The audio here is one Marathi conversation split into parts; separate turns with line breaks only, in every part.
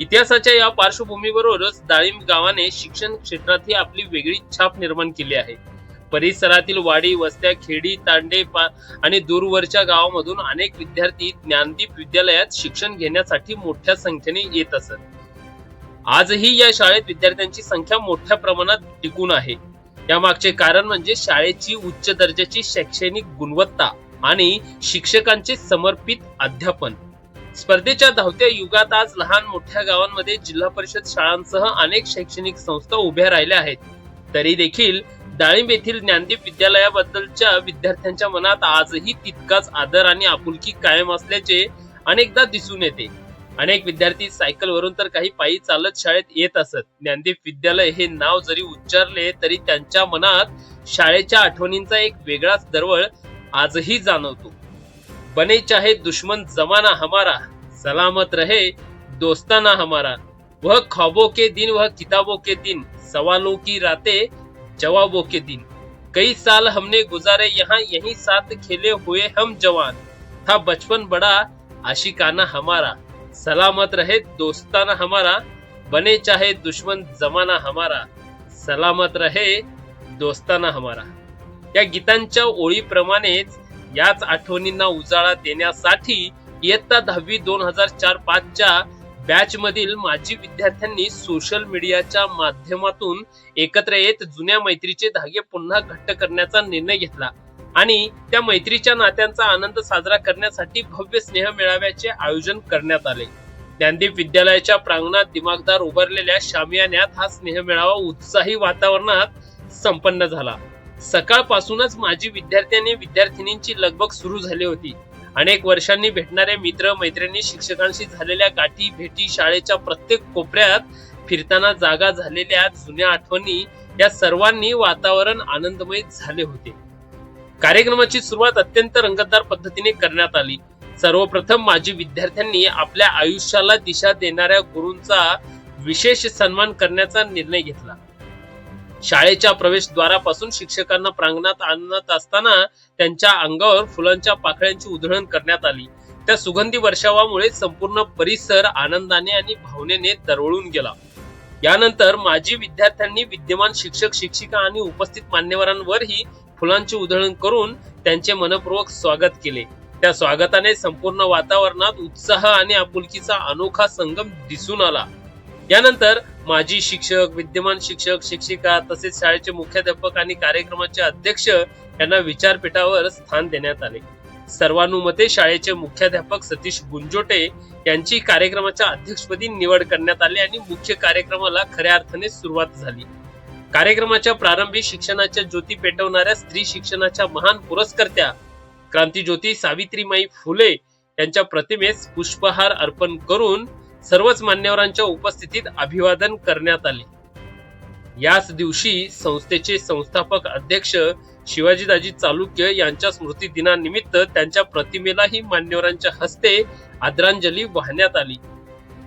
इतिहासाच्या या पार्श्वभूमीवरच डाळिंब गावाने शिक्षण क्षेत्रातही आपली वेगळी छाप निर्माण केली आहे. परिसरातील वाडी वस्त्या खेडी तांडे आणि दूरवरच्या गावामधून अनेक विद्यार्थी ज्ञानदीप विद्यालयात शिक्षण घेण्यासाठी मोठ्या संख्येने येत असत. आजही या शाळेत विद्यार्थ्यांची संख्या मोठ्या प्रमाणात टिकून आहे. यामागचे कारण म्हणजे शाळेची उच्च दर्जाची शैक्षणिक गुणवत्ता आणि शिक्षकांचे समर्पित अध्यापन. स्पर्धेच्या धावत्या युगात आज लहान मोठ्या गावांमध्ये जिल्हा परिषद शाळांसह अनेक शैक्षणिक संस्था उभ्या राहिल्या आहेत. तरी देखील डाळिंब येथील ज्ञानदीप विद्यालयाबद्दलच्या विद्यार्थ्यांच्या मनात आजही तितकाच आदर आणि आपुलकी कायम असल्याचे अनेकदा दिसून येते. अनेक विद्यार्थी सायकलवरून तर काही पायी चालत शाळेत येत असत. ज्ञानदीप विद्यालय हे नाव जरी उच्चारले तरी त्यांच्या मनात शाळेच्या आठवणींचा एक वेगळाच दरवळ आजही जाणवतो. बने चाहे दुश्मन जमाना हमारा, सलामत रहे दोस्ताना हमारा. वह ख्वाबों के दिन, वह किताबों के दिन, सवालों की रातें जवाबों के दिन. कई साल हमने गुजारे यहाँ, यहीं साथ खेले हुए हम जवान. था बचपन बड़ा आशिकाना हमारा, सलामत रहे दोस्ताना हमारा. बने चाहे दुश्मन जमाना हमारा, सलामत रहे दोस्ताना हमारा. या गीतांच्या ओळीप्रमाणेच याच आठवणींना उजाळा देण्यासाठी इयत्ता 10वी 2004-05च्या बॅच मधील माजी विद्यार्थ्यांनी सोशल मीडियाच्या माध्यमातून एकत्र येत जुन्या मैत्रीचे धागे पुन्हा घट्ट करण्याचा निर्णय घेतला आणि त्या मैत्रीच्या नात्यांचा आनंद साजरा करण्यासाठी भव्य स्नेह मेळाव्याचे आयोजन करण्यात आले. ज्ञानदीप विद्यालयाच्या प्रांगणात दिमागदार उभारलेल्या शामियान्यात हा स्नेह मेळावा उत्साही वातावरणात संपन्न झाला. सकाळपासूनच माजी विद्यार्थी आणि विद्यार्थिनींची लगबग सुरू झाली होती. अनेक वर्षांनी भेटणारे मित्र मैत्रिणी, शिक्षकांशी झालेल्या गाठी भेटी, शाळेच्या प्रत्येक कोपऱ्यात फिरताना जागा झालेल्या जुन्या आठवणी, या सर्वांनी वातावरण आनंदमय झाले होते. कार्यक्रमाची सुरुवात अत्यंत रंगतदार पद्धतीने करण्यात आली. सर्वप्रथम माजी विद्यार्थ्यांनी आपल्या आयुष्याला दिशा देणाऱ्या गुरूंचा विशेष सन्मान करण्याचा निर्णय घेतला. शाळेच्या प्रवेशद्वारापासून शिक्षकांना प्रांगणात आणत असताना त्यांच्या अंगावर फुलांच्या पाकळ्यांची उधळण करण्यात आली. त्या सुगंधी वर्षावामुळे संपूर्ण परिसर आनंदाने आणि भावनेने दरवळून गेला. यानंतर माजी विद्यार्थ्यांनी विद्यमान शिक्षक शिक्षिका आणि उपस्थित मान्यवरांवरही फुलांची उधळण करून त्यांचे मनपूर्वक स्वागत केले. त्या स्वागताने संपूर्ण वातावरणात उत्साह आणि आपुलकीचा अनोखा संगम दिसून आला. यानंतर माजी शिक्षक, विद्यमान शिक्षक शिक्षिका तसेच शाळेचे मुख्याध्यापक आणि कार्यक्रमाचे अध्यक्ष यांना विचारपीठावर स्थान देण्यात आले. सर्वानुमते शाळेचे मुख्याध्यापक सतीश गुंजोटे यांची कार्यक्रमाच्या अध्यक्षपदी निवड करण्यात आली आणि मुख्य कार्यक्रमाला खऱ्या अर्थाने सुरुवात झाली. कार्यक्रमाच्या प्रारंभी शिक्षणाच्या ज्योती पेटवणाऱ्या स्त्री शिक्षणाच्या महान पुरस्कर्त्या क्रांतीज्योती सावित्रीमाई फुले यांच्या प्रतिमेस पुष्पहार अर्पण करून सर्वच मान्यवरांच्या उपस्थितीत अभिवादन करण्यात आले. याच दिवशी संस्थेचे संस्थापक अध्यक्ष शिवाजीदाजी चालुक्य यांच्या स्मृती दिनानिमित्त त्यांच्या प्रतिमेलाही मान्यवरांच्या हस्ते आदरांजली वाहण्यात आली.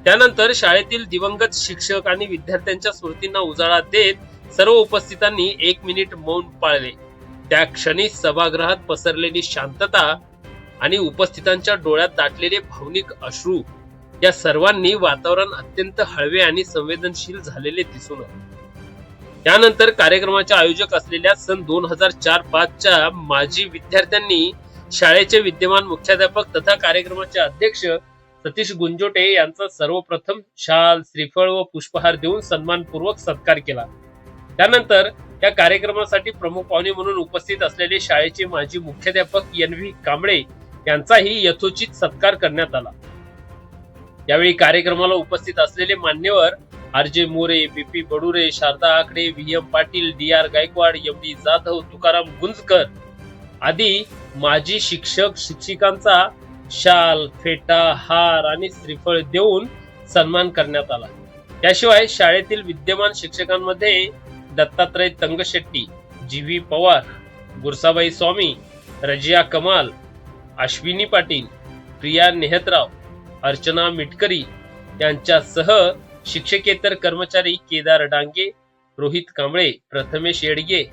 त्यानंतर शाळेतील दिवंगत शिक्षक आणि विद्यार्थ्यांच्या स्मृतींना उजाळा देत सर्व उपस्थितांनी 1 मिनिट मौन पाळले. त्या क्षणी सभागृहात पसरलेली शांतता आणि उपस्थितांच्या डोळ्यात दाटलेले भावनिक अश्रू, या सर्वांनी वातावरण अत्यंत हळवे आणि संवेदनशील झालेले दिसून आले. त्यानंतर कार्यक्रमाचे आयोजक असलेल्या सन 2004-05च्या माजी विद्यार्थ्यांनी शाळेचे विद्यमान मुख्याध्यापक तथा कार्यक्रमाचे अध्यक्ष सतीश गुंजोटे यांचा सर्वप्रथम शाल, श्रीफळ व पुष्पहार देऊन सन्मानपूर्वक सत्कार केला. त्यानंतर या कार्यक्रमासाठी प्रमुख पाहुणे म्हणून उपस्थित असलेले शाळेचे माजी मुख्याध्यापक NV कांबळे यांचाही यथोचित सत्कार करण्यात आला. यावेळी कार्यक्रमाला उपस्थित असलेले मान्यवर RJ मोरे, BP बडुरे, शारदा आकडे, VM Patil, DR Gaikwad, MD Jadhav, Tukaram Gunjkar आदी माजी शिक्षक शिक्षिकांचा शाल, फेटा, हार आणि श्रीफळ देऊन सन्मान करण्यात आला. त्याशिवाय शाळेतील विद्यमान शिक्षकांमध्ये दत्तात्रय तंगशेट्टी, GV पवार, गुरसाबाई स्वामी, रजिया कमाल, अश्विनी पाटील, प्रिया नेहतराव, अर्चना मिटकरी यांच्यासह शिक्षकेतर कर्मचारी केदार डांगे, रोहित कांबळे, प्रथमेश येडगे,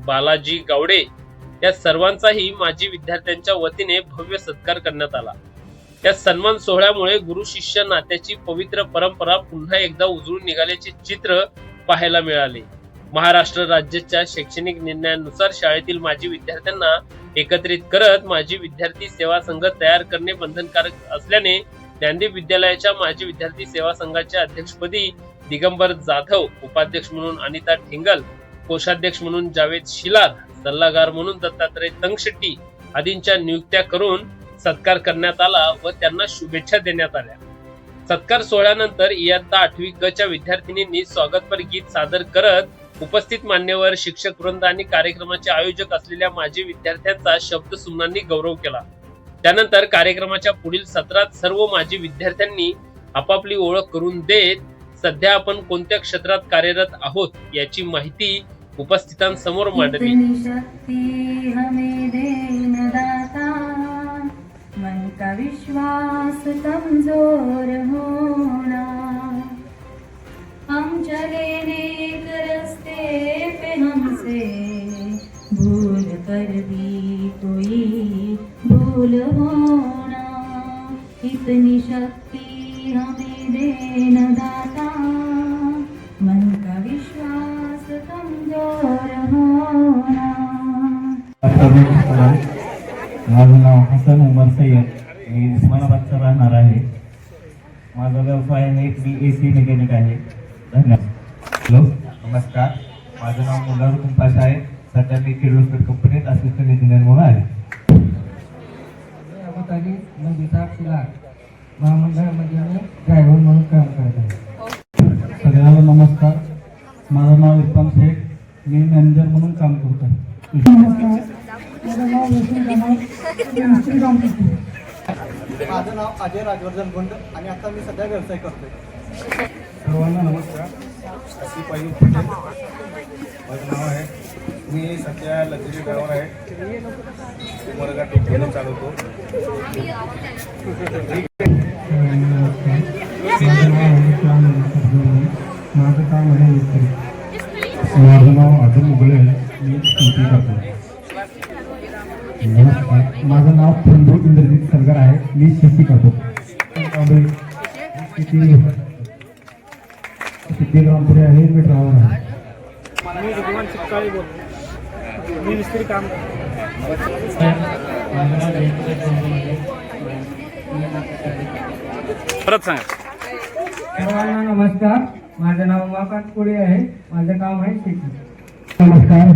बालाजी गावडे या सर्वांचाही माजी विद्यार्थ्यांच्या वतीने भव्य सत्कार करण्यात आला. या सन्मान सोहळ्यामुळे गुरु शिष्य नात्याची पवित्र परंपरा पुन्हा एकदा उजळून निघाल्याचे चित्र पाहायला मिळाले. महाराष्ट्र राज्याच्या शैक्षणिक निर्णयानुसार शाळेतील माजी विद्यार्थ्यांना एकत्रित करत माजी विद्यार्थी सेवा संघ तयार करणे बंधनकारक असल्याने ज्ञानदीप विद्यालयाच्या माजी विद्यार्थी सेवा संघाच्या अध्यक्षपदी दिगंबर जाधव, उपाध्यक्ष म्हणून अनिता ठिंगल, कोषाध्यक्ष म्हणून जावेद शिलार, सल्लागार म्हणून दत्तात्रय तंगशेट्टी आदींच्या नियुक्त्या करून सत्कार करण्यात आला व त्यांना शुभेच्छा देण्यात आल्या. सत्कार सोहळ्यानंतर इयत्ता 8वी क च्या विद्यार्थिनींनी स्वागतपर गीत सादर करत उपस्थित मान्यवर, शिक्षक वृंद आणि कार्यक्रमाचे आयोजक असलेल्या माजी विद्यार्थ्यांचा शब्दसुमनांनी गौरव केला. त्यानंतर कार्यक्रमाच्या पुढील सत्रात सर्व माजी विद्यार्थ्यांनी आपापली ओळख करून देत सध्या आपण कोणत्या क्षेत्रात कार्यरत आहोत याची माहिती उपस्थितांसमोर मांडली.
मन का विश्वास कमजोर होना, हम चले नेक रास्ते पे हमसे भूल कर भी कोई भूल होना, इतनी शक्ति हमें देना दाता, मन का विश्वास कमजोर होना.
माझं नाव हसन उमर सय्यद, मी उस्मानाबादचा राहणार आहे. माझा व्यवसाय AC मेकॅनिक आहे. धन्यवाद. हॅलो, नमस्कार. माझं नाव मुलार कुंपाश आहे. सध्या मी किर्लोस्कर कंपनीत असिस्टंट इंजिनियर म्हणून आहे. महामंडळामध्ये आम्ही ड्रायव्हर म्हणून काम करत आहे. सगळ्यांना नमस्कार. माझं नाव इरफान शेख, मी मॅनेजर म्हणून काम करतो.
माझं नाव अजय राजवर्धन गुंड आणि आता मी सध्या व्यवसाय करतोय.
सर्वांना नमस्कार.
अशी पहिली पटेल माझं नाव आहे. मी सध्या लक्झरी ड्रायव्हर आहे. उमरगा टेक्निकल चालवतो.
माझं काम आहे. माझं नाव अजून मुगळे आहे. मी शेती करतो. नमस्कार. माझं नाव पंधू इंद्रजित सरगर आहे. मी शेती करतो. सिद्धीरामपुरे आहे. मी ड्रायव्हर आहे.
मी भगवान चिक्काळी बोलतो. मी मिस्त्री काम
परत सांगा.
सर्वांना नमस्कार. माझं नाव उमाकांत कोळी आहे. माझं काम आहे शेती. नमस्कार.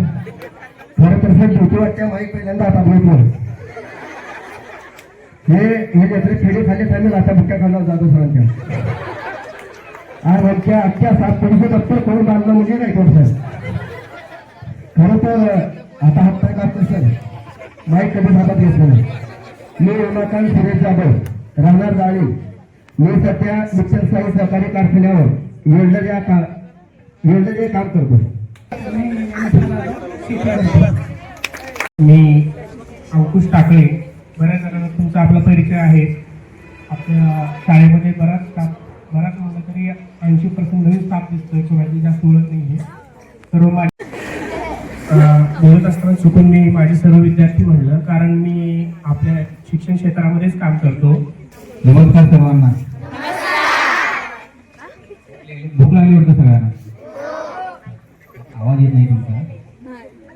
खरं तर सर भीती वाटते. माहीत पहिल्यांदा आता बोलतो हे जत्रे खेडे खाली खाली आता बुक्या खाल्ला जातो सरांच्या. आज आमच्या अख्ख्या 7 करून बांधलं म्हणजे काय कोण सर. खरं तर आता हप्ता कापतो सर. माहीत कधी हातात घेतलं नाही. मी उमाकांत सुरेश जाधव, राहणार जाळी. मी सध्या मिक्सर साई सहकारी कारखान्यावर वेल्डर काम करतो. मी अंकुश टाकळे. बऱ्याच जणांना तुमचा आपला परिचय आहे. आपल्या शाळेमध्ये बराच म्हणलं तरी 80% नवीन स्टाफ दिसतोय. कोणाची जास्त ओळख नाही आहे. सर्व बोलत असताना चुकून मी माझे सर्व विद्यार्थी म्हणलं, कारण मी आपल्या शिक्षण क्षेत्रामध्येच काम करतो. नमस्कार सर्वांना. भूक लागली होतं सगळ्यांना. आवाज येत नाही तुमचा.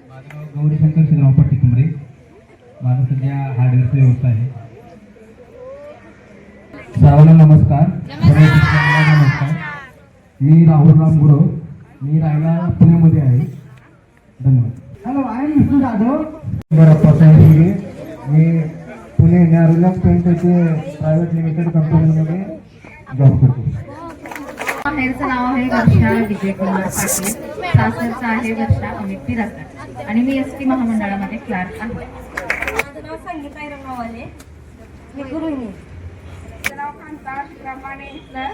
माझं नाव गौरीशंकर श्रीराम पट्टीकुमरे. माझा सध्या हार्डवेअरचा व्यवसाय आहे. सर्वांना नमस्कार. नमस्कार. मी राहुल राम गुरव. मी राहायला पुण्यामध्ये आहे. धन्यवाद. Hello, I am Vishnu Jadhav. बरं, मी पुणे नॅरोलॅक पेंटचे प्रायव्हेट लिमिटेड कंपनीमध्ये जॉब करतो.
माहेरचं नाव आहे वर्षा विजयकुमार पाटील. सासरचं आहे वर्षा अमित पिरासकर आणि मी ST महामंडळामध्ये क्लार्क आहे.
माझं नाव संगीता रंगावाले. मी गृहिणी. माझं नाव कांता रमाने इथलं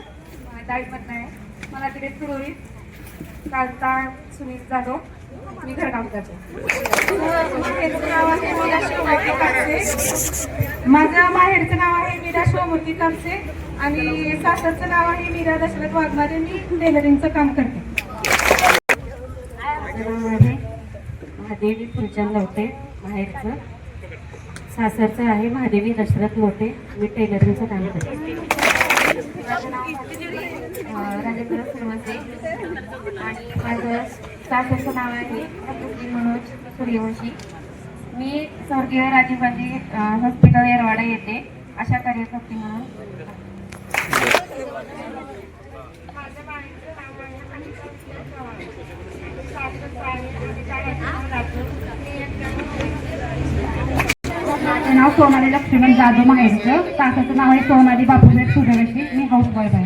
डाळीपट्टा आहे. मला तिथे सुरळीत कांता सुनील जाधव. मी घरकाम करते. माझं माहेरचं नाव आहे मीरा शिवमूर्ती कापसे आणि सासरचं नाव आहे मीरा दशरथ वाघमारे. मी टेलरिंगचं काम करते.
माझं नाव आहे महादेवी फुलचंद लवटे. माहेरचं सासरचं आहे महादेवी दशरथ लोटे. मी टेलरिंगचं काम करते. राजेंद्र सुरवसे आणि माझं सासरचं नाव आहे प्रकृती मनोज सूर्यवंशी. मी स्वर्गीय राजीव गांधी हॉस्पिटल येरवाडा येथे अशा कार्यकर्ती म्हणून. माझं नाव सोनाली लक्ष्मण जाधव माहेरचं. सासरचं नाव आहे सोनाली बापूसाहेब सूर्यवंशी. मी हाऊस बॉय आहे.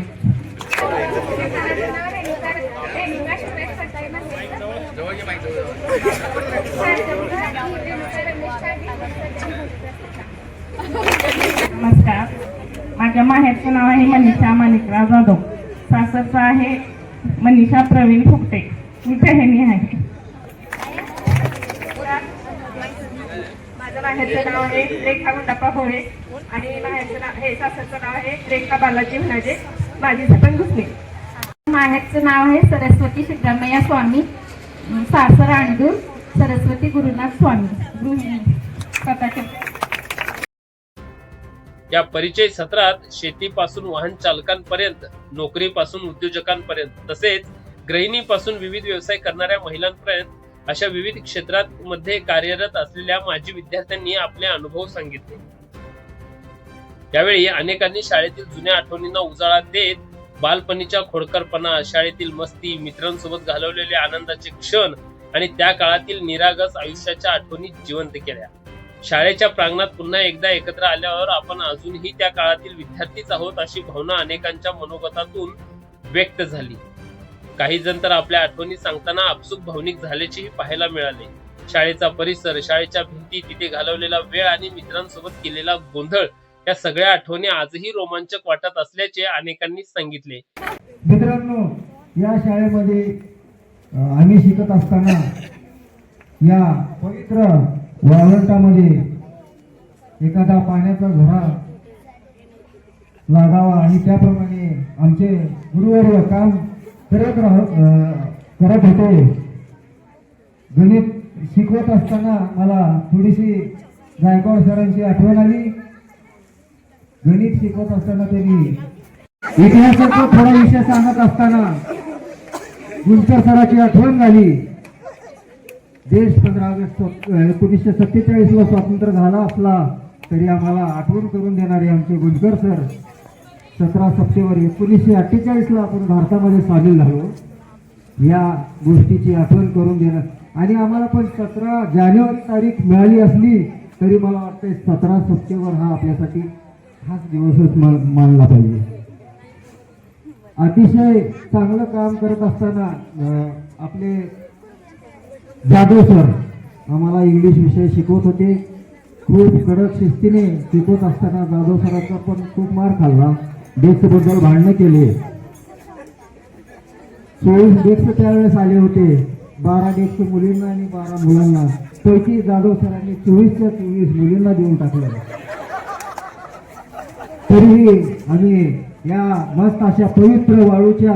नमस्कार. माझ्या माहेरचं नाव आहे मनीषा माणिकराव जाधव. सासरचं आहे मनीषा प्रवीण फुकटे. मी बहिणी आहे. माझं माहेरचं नाव आहे रेखा गुंडाप्पा होळे आणि माहेरचं नाव हे सासरचं नाव आहे रेखा बालाजी म्हणाजे. माझी सपन घुसले. माहेरचं नाव आहे सरस्वती सिद्धरामय्या स्वामी. सासर आणडूर सरस्वती गुरुनाथ स्वामी. गृहिणी स्वतःचे.
या परिचय सत्रात शेतीपासून वाहन चालकांपर्यंत, नोकरीपासून उद्योजकांपर्यंत, तसेच गृहिणीपासून विविध व्यवसाय करणाऱ्या महिलांपर्यंत अशा विविध क्षेत्रात मध्ये कार्यरत असलेल्या माजी विद्यार्थ्यांनी आपले अनुभव सांगितले. यावेळी अनेकांनी शाळेतील जुन्या आठवणींना उजाळा देत बालपणीच्या खोडकरपणा, शाळेतील मस्ती, मित्रांसोबत घालवलेले आनंदाचे क्षण आणि त्या काळातील निरागस आयुष्याच्या आठवणी जिवंत केल्या. शाळेच्या प्रांगणात पुन्हा एकदा एकत्र आल्यावर आपण अजूनही त्या काळातील विद्यार्थीच आहोत अशी भावना अनेकांच्या मनोगतातून व्यक्त झाली. काही जण तर आपल्या आठवणी सांगताना आपसुक भावनिक झाल्याचेही पाहायला मिळाले. शाळेचा परिसर, शाळेच्या भिंती, तिथे घालवलेला वेळ आणि मित्रांसोबत केलेला गोंधळ या सगळ्या आठवणी आजही रोमांचक वाटत असल्याचे अनेकांनी सांगितले.
मित्रांनो, या शाळेमध्ये आम्ही शिकत असताना या पवित्र वाळवंटामध्ये एखादा पाण्याचा झरा लागावा आणि त्याप्रमाणे आमचे गुरुवर्य काम करत होते. गणित शिकवत असताना मला थोडीशी गायकवाड सरांची आठवण आली. गणित शिकवत असताना त्यांनी इतिहासाचा थोडा विषय सांगत असताना गुंजकर सराची आठवण झाली. देश 15 ऑगस्ट 1947 ला स्वातंत्र्य झाला असला तरी आम्हाला आठवण करून देणारे आमचे गुंजकर सर 17 सप्टेंबर 1948 ला आपण भारतामध्ये सामील झालो. या गोष्टीची आठवण करून देणार आणि आम्हाला पण 17 जानेवारी तारीख मिळाली असली तरी मला वाटतं 17 सप्टेंबर हा आपल्यासाठी खास दिवसच मानला पाहिजे. अतिशय चांगलं काम करत असताना आपले जाधव सर आम्हाला इंग्लिश विषय शिकवत होते. खूप कडक शिस्तीने शिकवत असताना जाधव सरांचा पण खूप मार खाल्ला. डेस्क बद्दल भांडणं केले. 24 डेस्क त्यावेळेस आले होते. 12 डेस्क मुलींना आणि 12 मुलांना. पैकी जाधव सरांनी 24च्या 24 मुलींना देऊन टाकलं. तरीही आम्ही या मस्त अशा पवित्र वाळूच्या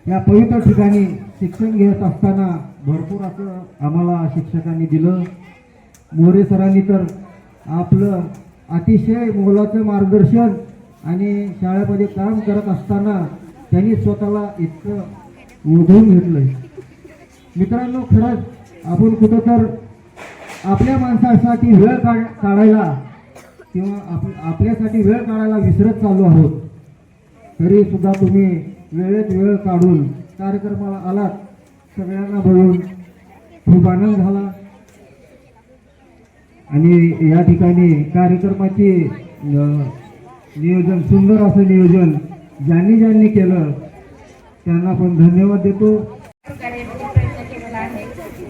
या पवित्र ठिकाणी शिक्षण घेत असताना भरपूर असं आम्हाला शिक्षकांनी दिलं. मोरे सरांनी तर आपलं अतिशय मोलाचं मार्गदर्शन आणि शाळेमध्ये काम करत असताना त्यांनी स्वतःला इतकं ओढून घेतलंय. मित्रांनो, खरंच आपण कुठं तर आपल्या माणसासाठी वेळ काढायला किंवा आपल्यासाठी वेळ काढायला विसरत चाललो आहोत. तरी सुद्धा तुम्ही वेळेत वेळ काढून कार्यक्रमाला आलात. सगळ्यांना बघून खूप आनंद झाला आणि या ठिकाणी कार्यक्रमाचे नियोजन, सुंदर असं नियोजन ज्यांनी केलं त्यांना पण धन्यवाद देतो.
प्रयत्न केलेला आहे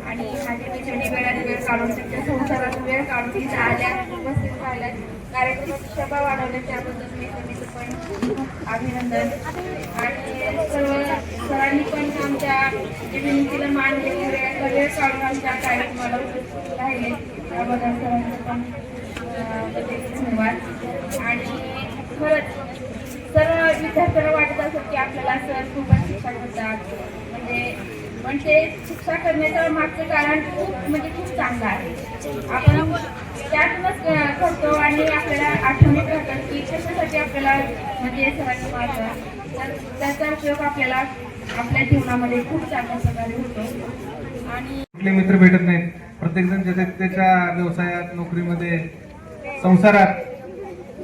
आणि माझ्या मैत्रिणी वेळाने वेळ काढून त्यांच्या संसारात वेळ काढून तिथे आल्या, उपस्थित राहिल्या, कार्यक्रमाची शोभा वाढवल्या त्याबद्दल मी त्यांचं पण अभिनंदन. आणि सर्व सरांनी पण आमच्या विनंतीला मान देऊन वेळ काढून आमच्या कार्यक्रमाला उपस्थित राहिले त्याबद्दल सरांचं पण धन्यवाद. आणि खरंच सर्व विद्यार्थ्यांना वाटत असत की आपल्याला सर खूपच शिक्षण होतात, म्हणजे पण ते शिक्षा करण्याचं मागचं कारण खूप चांगलं आहे. आपण त्यातूनच करतो आणि आपल्याला आठवणीत राहतात की कशासाठी आपल्याला म्हणजे सरांनी मारलं, तर त्याचा उपयोग आपल्याला आपल्या जीवनामध्ये खूप चांगल्या प्रकारे होतो. आणि
कुठले मित्र भेटत नाहीत, प्रत्येकजण ज्याच्या त्याच्या व्यवसायात, नोकरीमध्ये, संसारात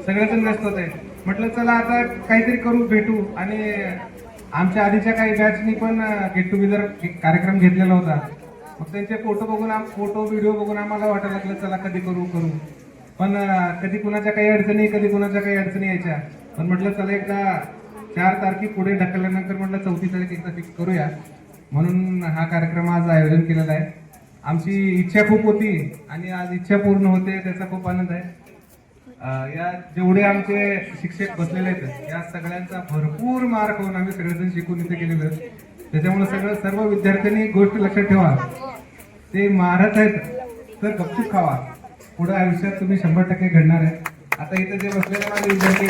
सगळेजण व्यस्त होते. म्हटलं चला आता काहीतरी करू, भेटू. आणि आमच्या आधीच्या काही बॅचनी पण गेट टुगेदर कार्यक्रम घेतलेला होता. मग त्यांचे फोटो व्हिडिओ बघून आम्हाला वाटायला लागलं चला कधी करू. पण कधी कुणाच्या काही अडचणी यायच्या. पण म्हटलं चला एकदा 4 तारखे पुढे ढकलल्यानंतर म्हटलं 4थी तारीख एकदा फिक्स करूया, म्हणून हा कार्यक्रम आज आयोजन केलेला आहे. आमची इच्छा खूप होती आणि आज इच्छा पूर्ण होते, त्याचा खूप आनंद आहे. या जेवढे आमचे शिक्षक बसलेले आहेत या सगळ्यांचा भरपूर मार्क होऊन आम्ही सगळेजण शिकून इथे गेलेलो आहेत. त्याच्यामुळे सर्व विद्यार्थ्यांनी गोष्ट लक्षात ठेवा, ते मारत आहेत तर गपचूप खावा. पुढे आयुष्यात तुम्ही 100% घडणार आहे. आता इथे जे बसलेले माझे विद्यार्थी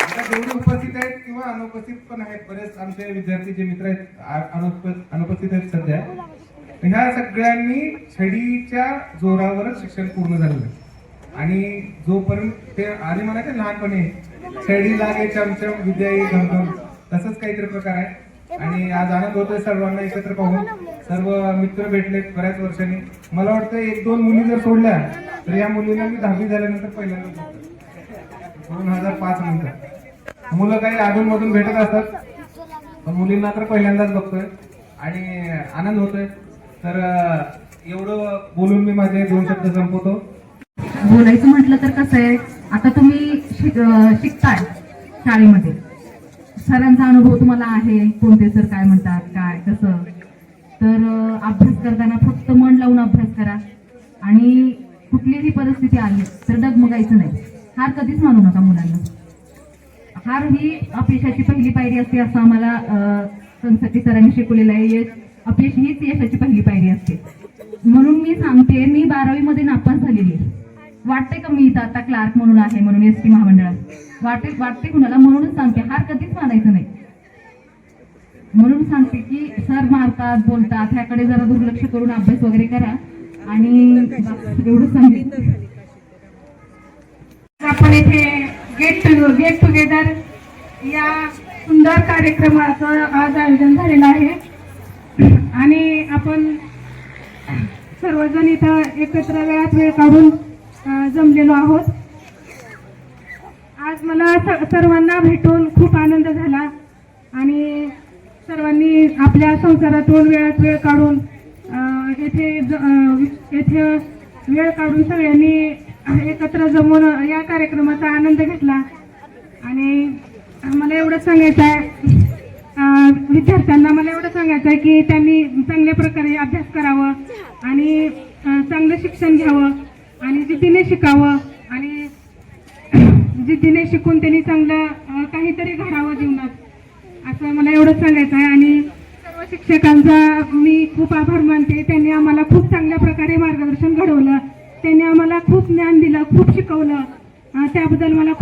आता जेवढे उपस्थित आहेत किंवा अनुपस्थित पण आहेत, बरेच आमचे विद्यार्थी जे मित्र आहेत अनुपस्थित आहेत सध्या, ह्या सगळ्यांनी छडीच्या जोरावरच शिक्षण पूर्ण झालेलं आहे. आणि जोपर्यंत ते आणि मला ते लहानपणी छडी लागे चमचम विद्या येई घमघम तसंच काहीतरी प्रकार आहे. आणि आज आनंद होतोय सर्वांना एकत्र पाहून. सर्व मित्र भेटले बऱ्याच वर्षांनी. मला वाटतं 1-2 मुली जर सोडल्या तर या मुलींना मी 10वी झाल्यानंतर पहिल्यांदा 2005 नंतर. मुलं काही अधूनमधून भेटत असतात पण मुलींना तर पहिल्यांदाच बघतोय आणि आनंद होतोय. तर एवढं बोलून मी माझे 2 शब्द संपवतो.
बोलायचं म्हटलं तर कसं आहे, आता तुम्ही शिकताय शाळेमध्ये, सरांचा अनुभव तुम्हाला आहे, कोणते सर काय म्हणतात काय कसं. तर अभ्यास करताना फक्त मन लावून अभ्यास करा आणि कुठलीही परिस्थिती आली तर डगमगायचं नाही. हार कधीच मानू नका मुलांना. हार ही अपयशाची पहिली पायरी असते असं आम्हाला संसदी सरांनी शिकवलेलं आहे. अपयश हीच यशाची पहिली पायरी असते. म्हणून मी सांगते, मी 12वी मध्ये नापास झालेली आहे. वाटते का मी इथं आता क्लार्क म्हणून आहे म्हणून एसटी महामंडळात वाटते कुणाला, म्हणूनच सांगते हार कधीच मानायचं नाही. म्हणून सांगते की सर मारतात बोलतात ह्याकडे जरा दुर्लक्ष करून अभ्यास वगैरे करा. आणि एवढं सांगते.
आपण इथे गेट टुगेदर या सुंदर कार्यक्रमाचं आज आयोजन झालेलं आहे आणि आपण सर्वजण इथं एकत्र वेळात वेळ काढून जमलेलो आहोत. आज मला सर्वांना भेटून खूप आनंद झाला आणि सर्वांनी आपल्या संसारातून वेळात वेळ काढून येथे वेळ काढून सगळ्यांनी एकत्र जमून या कार्यक्रमाचा आनंद घेतला. आणि मला एवढंच सांगायचं आहे विद्यार्थ्यांना, मला एवढं सांगायचं आहे की त्यांनी चांगल्या प्रकारे अभ्यास करावं आणि चांगलं शिक्षण घ्यावं आणि जिद्दीने शिकावं आणि जिद्दीने शिकून त्यांनी चांगलं काहीतरी घडावं जीवनात, असं मला एवढंच सांगायचं आहे. आणि सर्व शिक्षकांचा मी खूप आभार मानते. त्यांनी आम्हाला खूप चांगल्या प्रकारे मार्गदर्शन घडवलं. त्यांनी आम्हाला खूप ज्ञान दिलं, खूप शिकवलं. त्याबद्दल मला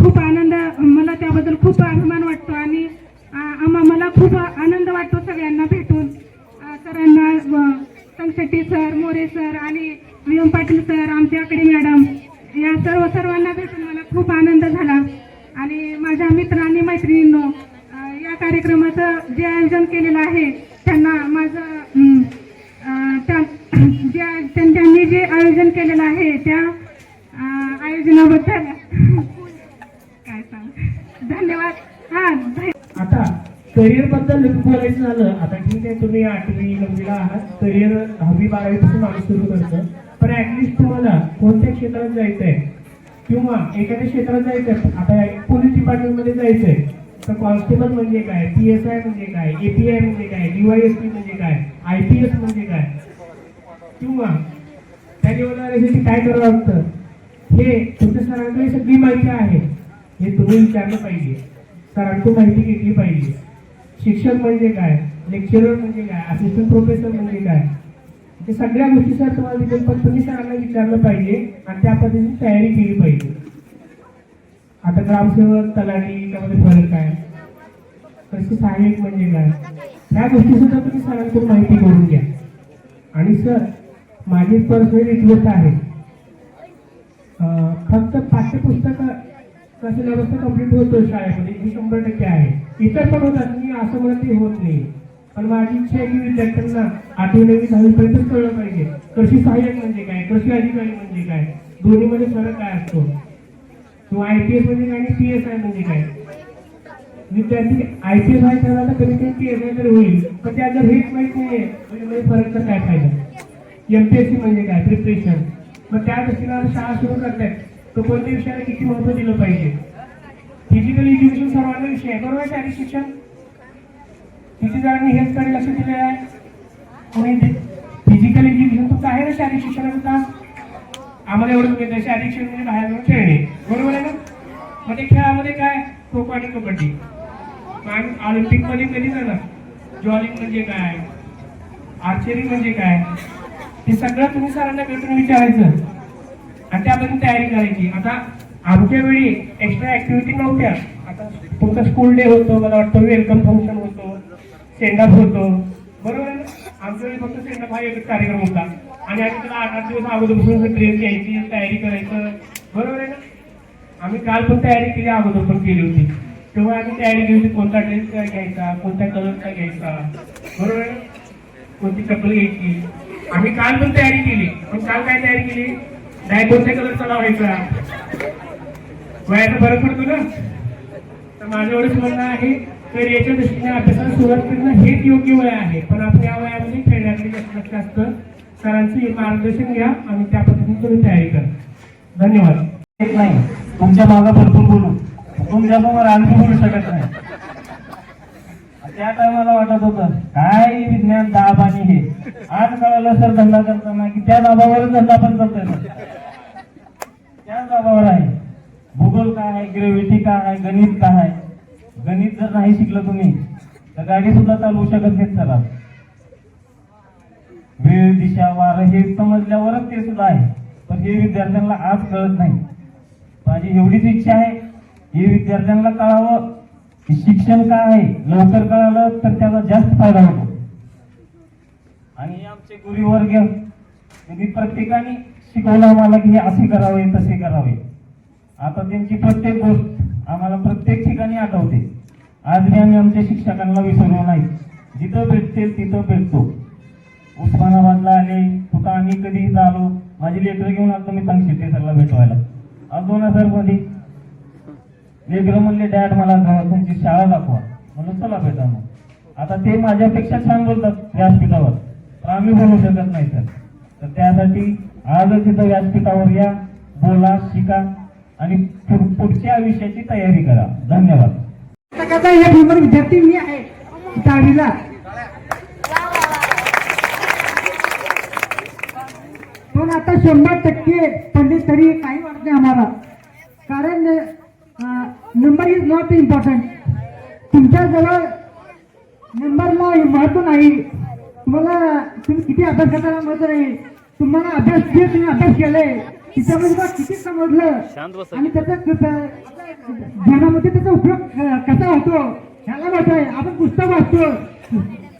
त्याबद्दल खूप अभिमान वाटतो आणि मला खूप आनंद वाटतो सगळ्यांना भेटून. सरांना, संशेट्टी सर, मोरे सर आणि वियम पाटील सर, आमच्या आकडे मॅडम, या सर्वांना भेटून मला खूप आनंद झाला. आणि माझ्या मित्रांनी मैत्रिणींनो या कार्यक्रमाचं जे आयोजन केलेलं आहे त्यांना त्यांनी जे आयोजन केलेलं आहे त्या आयोजनाबद्दल काय सांग धन्यवाद.
आता करिअर बद्दल बोलायचं झालं, आता ठीक आहे तुम्ही 8वी 9वीला आहात, करिअर 10वी 12वी पासून माणूस सुरू करतं. पण ऍटलिस्ट तुम्हाला कोणत्या क्षेत्रात जायचंय किंवा एखाद्या क्षेत्रात जायचंय, आता पोलीस डिपार्टमेंटमध्ये जायचंय तर कॉन्स्टेबल म्हणजे काय, PSI म्हणजे काय, API म्हणजे काय, DYSP म्हणजे काय, IPS म्हणजे काय किंवा त्या निवडणाऱ्यासाठी काय करावं लागतं हे तुमच्या सरांकडे सगळी माहिती आहे. हे तुम्ही विचारलं पाहिजे, सरांकडून माहिती घेतली पाहिजे. शिक्षक म्हणजे काय, लेक्चरर म्हणजे काय, असिस्टंट प्रोफेसर म्हणजे काय, हे सगळ्या गोष्टी सर तुम्हाला दिसेल. पण तुम्ही सरांना विचारलं पाहिजे आणि त्या पद्धतीने तयारी केली पाहिजे. आता ग्रामसेवक, तलाठी, त्यामध्ये फरक काय, कृषी सहाय्यक म्हणजे काय, ह्या गोष्टी सुद्धा तुम्ही सरांकडून माहिती करून घ्या. आणि सर, माझी पर्सनल रिक्वेस्ट आहे, फक्त पाठ्यपुस्तक कसं व्यवस्था कंप्लीट होतो शाळेमध्ये ही 100% आहे. इतर पण होतात, मी असं म्हणत ते होत नाही. पण माझी इच्छा आहे की विद्यार्थ्यांना 8वी 9वी 10वी पर्यंत कळलं पाहिजे कृषी सहाय्यक म्हणजे काय, कृषी अधिकारी म्हणजे काय, दोन्हीमध्ये फरक काय असतो, किंवा IPS म्हणजे काय आणि PSI म्हणजे काय. विद्यार्थी IPS आहे त्याला कधी कधी PSI तरी होईल, पण त्या जर हेच माहित नाहीये म्हणजे फरक तर काय फायदा. MPSC म्हणजे काय, प्रिपरेशन. मग त्या दृष्टीला शाळा सुरू करतायत तर कोणत्या विषयाला किती महत्व दिलं पाहिजे. फिजिकल एज्युकेशन सर्वांना विषय आहे, बरोबर. शारीरिक शिक्षण किती जणांनी हेच कडे लक्ष दिलेलं आहे. कोणी फिजिकल एज्युकेशन तर आहे ना शारीरिक शिक्षणाचं काम. आम्हाला एवढं घेतं शारीरिक शिक्षण म्हणजे बाहेर जाऊन खेळणे, बरोबर आहे ना. मग ते खेळामध्ये काय, खो खो आणि कबड्डी. ऑलिम्पिक मध्ये कधी जाणार, जॉलिंग म्हणजे काय, आर्चरी म्हणजे काय, हे सगळं तुम्ही सरांना भेटून विचारायचं आणि त्याबद्दल तयारी करायची. आता आमच्या वेळी एक्स्ट्रा ऍक्टिव्हिटी नव्हत्या. आता तुमचा स्कूल डे होतो, मला वाटतं वेलकम फंक्शन होतो, सेंड ऑफ होतो, बरोबर आहे ना. आमच्या वेळी फक्त सेंड ऑफ हा एकच कार्यक्रम होता आणि आम्ही त्याला 8-8 दिवस अगोदरपासून ड्रेस घ्यायची, तयारी करायचं, बरोबर आहे ना. आम्ही काल पण तयारी केली, अगोदर पण केली होती. तेव्हा आम्ही तयारी केली होती कोणता ड्रेस घ्यायचा, कोणत्या कलरचा घ्यायचा, बरोबर आहे ना, कोणती चप्पल घ्यायची. आम्ही काल पण तयारी केली, पण काल काय तयारी केली, नाही कोणत्या कलरचा लावायचा, वयाचा फरक पडतो ना. तर माझं एवढंच म्हणणं आहे तर याच्या दृष्टीने अभ्यासाला सुरुवात करणं हेच योग्य वय आहे. पण आपण या वयामध्ये खेळण्याकडे जास्त लक्ष असतं. सरांचं मार्गदर्शन घ्या आणि त्या पद्धतीने तुम्ही तयारी करा. धन्यवाद.
नाही, तुमच्या मागं भरपूर बोलू, तुमच्यासमोर आम्ही बोलू शकत नाही. त्या टायमाला वाटत होतं काय विज्ञान दाब आणि हे. आज कळालं सर धंदा करताना की त्या दाबावरच धंदा पण करतोय ना, त्याच दाबावर आहे. भूगोल काय आहे, ग्रेव्हिटी काय आहे, गणित काय आहे. गणित जर नाही शिकलं तुम्ही तर गाडी सुद्धा चालवू शकत नाही. चला, वेळ, दिशा, वार हे समजल्यावरच ते सुद्धा आहे, पण हे विद्यार्थ्यांना आज कळत नाही. माझी एवढीच इच्छा आहे हे विद्यार्थ्यांना कळावं की शिक्षण काय आहे. लवकर कळालं तर त्याचा जास्त फायदा होतो. आणि आमचे गुरुवर्ग त्यांनी प्रत्येकाने शिकवलं आम्हाला की हे असे करावे, तसे करावे. आता त्यांची प्रत्येक गोष्ट आम्हाला प्रत्येक ठिकाणी आठवते. आज मी आम्ही आमच्या शिक्षकांना विसरलो नाही. जिथं भेटतील तिथं भेटतो. उस्मानाबादला आले, कुठं आम्ही कधी आलो, माझी लेटर घेऊन आलो मी तंगशेट्टी सरला भेटवायला. आज 2000 मध्ये लेकर म्हणले डॅड मला तुमची शाळा दाखवा, म्हणून चला भेटा. मग आता ते माझ्यापेक्षा छान बोलतात व्यासपीठावर, पण आम्ही बोलू शकत नाही सर. तर त्यासाठी आजच तिथं व्यासपीठावर या, बोला, शिका आणि पुढच्या आयुष्याची तयारी करा. धन्यवाद.
या भीमर विद्यार्थी मी आहे 10वीला. पण आता 100% पडले तरी काही वाटत नाही आम्हाला, कारण नंबर इज नॉट इम्पॉर्टंट. तुमच्याजवळ नंबरला महत्व नाही. तुम्हाला तुम्ही किती अभ्यास करताना महत्व नाही. तुम्हाला अभ्यास जे तुम्ही अभ्यास केलाय त्याच्यामध्ये तुम्हाला किती समजलं आणि त्याचा जीवनामध्ये त्याचा उपयोग कसा होतो ह्याला महत्व आहे. आपण पुस्तक वाचतो,